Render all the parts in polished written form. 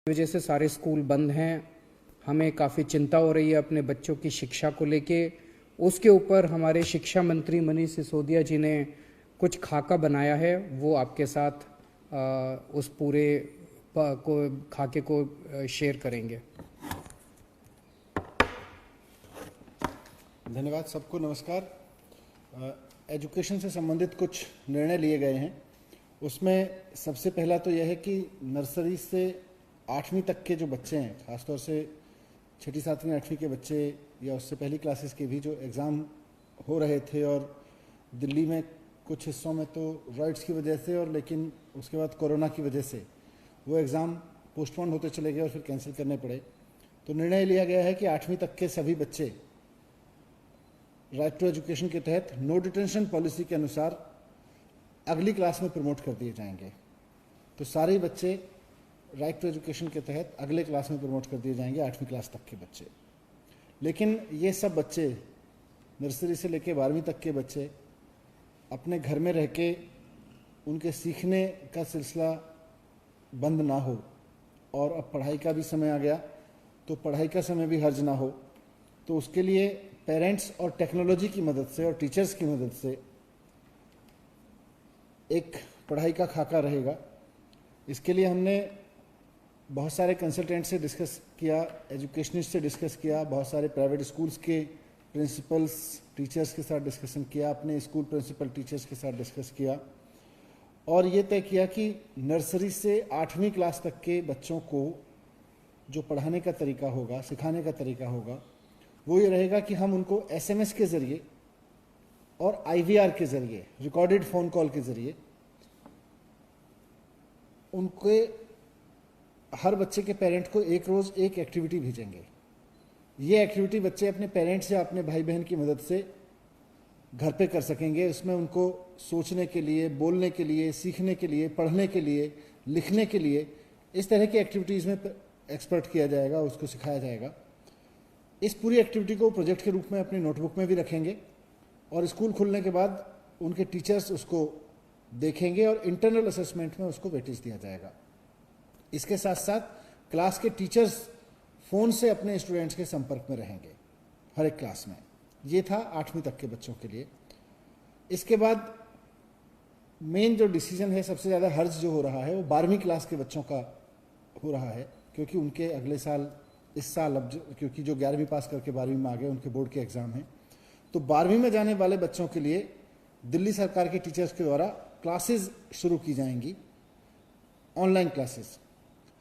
वजह से सारे स्कूल बंद हैं। हमें काफ़ी चिंता हो रही है अपने बच्चों की शिक्षा को लेके। उसके ऊपर हमारे शिक्षा मंत्री मनीष सिसोदिया जी ने कुछ खाका बनाया है, वो आपके साथ उस पूरे खाके को शेयर करेंगे। धन्यवाद। सबको नमस्कार। एजुकेशन से संबंधित कुछ निर्णय लिए गए हैं। उसमें सबसे पहला तो यह है कि नर्सरी से 8वीं तक के जो बच्चे हैं, खासतौर से 6ठी 7वीं 8वीं के बच्चे या उससे पहली क्लासेस के भी जो एग्ज़ाम हो रहे थे, और दिल्ली में कुछ हिस्सों में तो रॉयट्स की वजह से और लेकिन उसके बाद कोरोना की वजह से वो एग्ज़ाम पोस्टपोन होते चले गए और फिर कैंसिल करने पड़े। तो निर्णय लिया गया है कि 8वीं तक के सभी बच्चे राइट टू एजुकेशन के तहत नो डिटेंशन पॉलिसी के अनुसार अगली क्लास में प्रमोट कर दिए जाएंगे। तो सारे बच्चे राइट टू एजुकेशन के तहत अगले क्लास में प्रमोट कर दिए जाएंगे, 8वीं क्लास तक के बच्चे। लेकिन ये सब बच्चे नर्सरी से लेकर 12वीं तक के बच्चे अपने घर में रह के उनके सीखने का सिलसिला बंद ना हो, और अब पढ़ाई का भी समय आ गया तो पढ़ाई का समय भी हर्ज ना हो, तो उसके लिए पेरेंट्स और टेक्नोलॉजी की मदद से और टीचर्स की मदद से एक पढ़ाई का खाका रहेगा। इसके लिए हमने बहुत सारे कंसल्टेंट से डिस्कस किया, एजुकेशनिस्ट से डिस्कस किया, बहुत सारे प्राइवेट स्कूल्स के प्रिंसिपल्स टीचर्स के साथ डिस्कशन किया, अपने स्कूल प्रिंसिपल टीचर्स के साथ डिस्कस किया, और ये तय किया कि नर्सरी से 8वीं क्लास तक के बच्चों को जो पढ़ाने का तरीका होगा, सिखाने का तरीका होगा, वो ये रहेगा कि हम उनको SMS के ज़रिए और IVR के ज़रिए, रिकॉर्डेड फ़ोन कॉल के ज़रिए, उनके हर बच्चे के पेरेंट को एक रोज़ एक एक्टिविटी भेजेंगे। ये एक्टिविटी बच्चे अपने पेरेंट्स या अपने भाई बहन की मदद से घर पे कर सकेंगे। उसमें उनको सोचने के लिए, बोलने के लिए, सीखने के लिए, पढ़ने के लिए, लिखने के लिए, इस तरह की एक्टिविटीज़ में एक्सपर्ट किया जाएगा, उसको सिखाया जाएगा। इस पूरी एक्टिविटी को प्रोजेक्ट के रूप में अपनी नोटबुक में भी रखेंगे, और स्कूल खुलने के बाद उनके टीचर्स उसको देखेंगे और इंटरनल असेसमेंट में उसको वेटेज दिया जाएगा। इसके साथ साथ क्लास के टीचर्स फ़ोन से अपने स्टूडेंट्स के संपर्क में रहेंगे हर एक क्लास में। ये था 8वीं तक के बच्चों के लिए। इसके बाद मेन जो डिसीजन है, सबसे ज़्यादा हर्ज जो हो रहा है, वो 12वीं क्लास के बच्चों का हो रहा है, क्योंकि उनके अगले साल, इस साल अब क्योंकि जो 11वीं पास करके 12वीं में आ गए, उनके बोर्ड के एग्ज़ाम हैं। तो 12वीं में जाने वाले बच्चों के लिए दिल्ली सरकार के टीचर्स के द्वारा क्लासेस शुरू की जाएंगी, ऑनलाइन क्लासेस।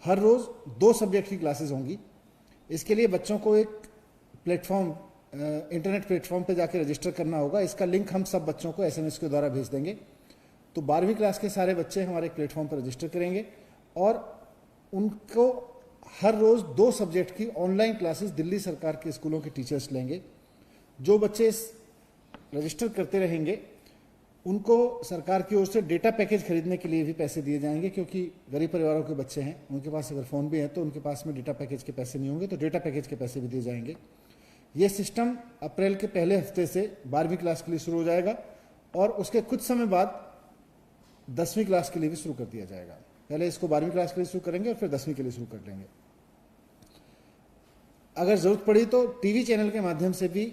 हर रोज़ 2 सब्जेक्ट की क्लासेस होंगी। इसके लिए बच्चों को एक प्लेटफॉर्म, इंटरनेट प्लेटफॉर्म पे जाकर रजिस्टर करना होगा। इसका लिंक हम सब बच्चों को SMS के द्वारा भेज देंगे। तो 12वीं क्लास के सारे बच्चे हमारे प्लेटफॉर्म पर रजिस्टर करेंगे, और उनको हर रोज़ 2 सब्जेक्ट की ऑनलाइन क्लासेस दिल्ली सरकार के स्कूलों के टीचर्स लेंगे। जो बच्चे रजिस्टर करते रहेंगे उनको सरकार की ओर से डेटा पैकेज खरीदने के लिए भी पैसे दिए जाएंगे, क्योंकि गरीब परिवारों के बच्चे हैं, उनके पास अगर फ़ोन भी है तो उनके पास में डेटा पैकेज के पैसे नहीं होंगे, तो डेटा पैकेज के पैसे भी दिए जाएंगे। ये सिस्टम अप्रैल के पहले हफ्ते से 12वीं क्लास के लिए शुरू हो जाएगा, और उसके कुछ समय बाद 10वीं क्लास के लिए भी शुरू कर दिया जाएगा। पहले इसको 12वीं क्लास के लिए शुरू करेंगे और फिर 10वीं के लिए शुरू कर लेंगे। अगर ज़रूरत पड़ी तो TV चैनल के माध्यम से भी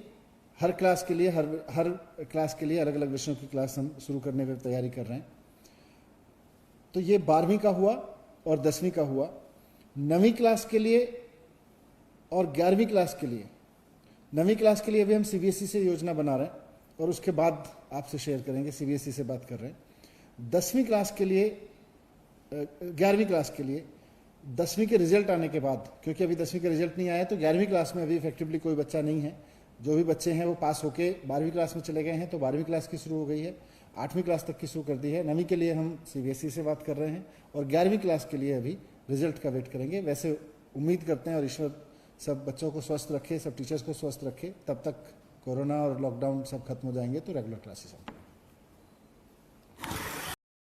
हर क्लास के लिए हर क्लास के लिए अलग अलग विषयों की क्लास हम शुरू करने की तैयारी कर रहे हैं। तो ये 12वीं का हुआ और 10वीं का हुआ। 9वीं क्लास के लिए और 11वीं क्लास के लिए, 9वीं क्लास के लिए भी हम CBSE से योजना बना रहे हैं, और उसके बाद आपसे शेयर करेंगे, CBSE से बात कर रहे हैं। 10वीं क्लास के लिए, 11वीं क्लास के लिए 10वीं के रिजल्ट आने के बाद, क्योंकि अभी 10वीं का रिजल्ट नहीं आया, तो 11वीं क्लास में अभी इफेक्टिवली कोई बच्चा नहीं है। जो भी बच्चे हैं वो पास होके 12वीं क्लास में चले गए हैं, तो 12वीं क्लास की शुरू हो गई है, 8वीं क्लास तक की शुरू कर दी है। 9वीं के लिए हम CBSE से बात कर रहे हैं, और 11वीं क्लास के लिए अभी रिजल्ट का वेट करेंगे। वैसे उम्मीद करते हैं, और ईश्वर सब बच्चों को स्वस्थ रखे, सब टीचर्स को स्वस्थ रखे, तब तक कोरोना और लॉकडाउन सब खत्म हो जाएंगे तो रेगुलर क्लासेस होंगे।